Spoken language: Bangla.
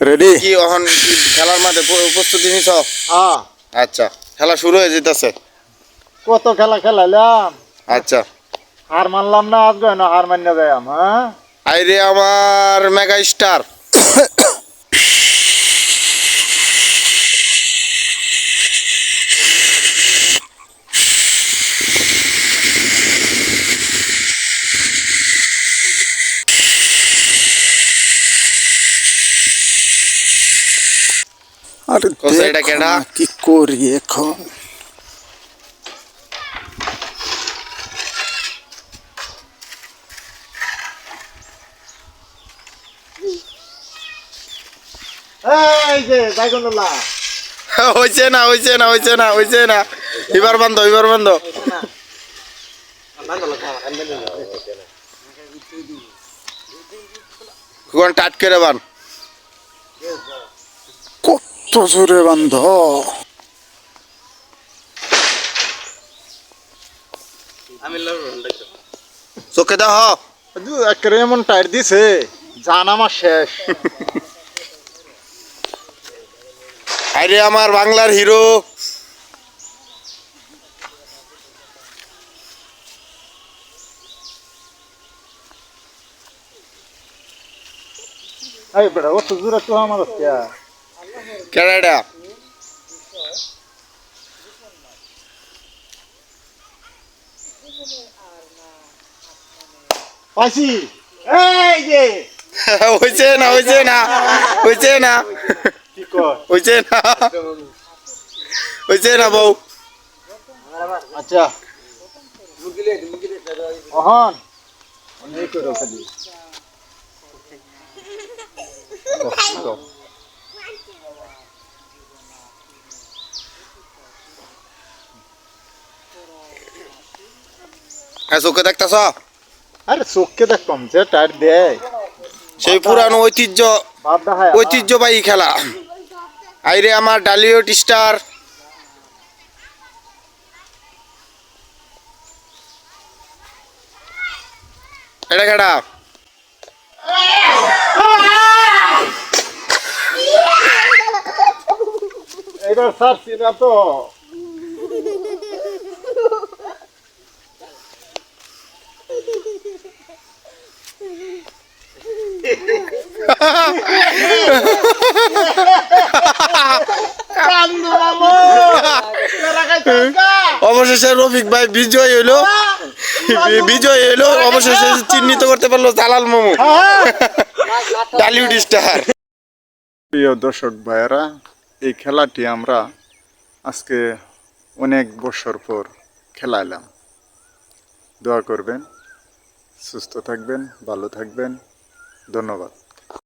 রেডি কি এখন খেলার মাঠে প্রস্তুতি নিছ? হ্যাঁ, আচ্ছা, খেলা শুরু হয়ে যেতেছে। কত খেলা খেলাইলাম, আচ্ছা, হার মানলাম না আজকে, না হার মান্য যাইম। হ্যাঁ, আইরে আমার মেগা স্টার। আরে কোসা এটা দেখো কেডা? না কি করি এখন। এই যে বাইগুনুল্লাহ, হইছে না, হইছে না, হইছে না, হইছে না। এবার বন্ধ, এবার বন্ধ। কোন টাট করে বান। কত জোরে বান্ধ। চোখে দেখ। একটা এমন টায়ার দিছে, জান আমার শেষ। আইরে আমার বাংলার হিরো। এই বেটা, অত জোরে তো আমার হচ্ছে। কেডা এটা? পাইছি, এই যে হইছে না, হইছে না, হইছে না, কি কর। হইছে না, হইছে না বউ। আচ্ছা, অহন অনেক করে খালি হ্যাঁ, চোখে দেখতেছ? আরে চোখকে দেখতাম যে টায়ার দেয়, সেই পুরানো ঐতিহ্য, বাপ দেখায় ঐতিহ্যবাহী খেলা। আইরে আমার ডালিউড স্টার। এটা কেডা? এবার ছাড়ছি না তো। অবশেষে রফিক ভাই বিজয় হইলো, বিজয় হইলো। অবশেষে চিহ্নিত করতে পারলো জালাল মামু, ডালিউড স্টার। প্রিয় দর্শক ভাইয়েরা, এই খেলাটি আমরা আজকে অনেক বছর পর খেলাইলাম। দোয়া করবেন, সুস্থ থাকবেন, ভালো থাকবেন। ধন্যবাদ।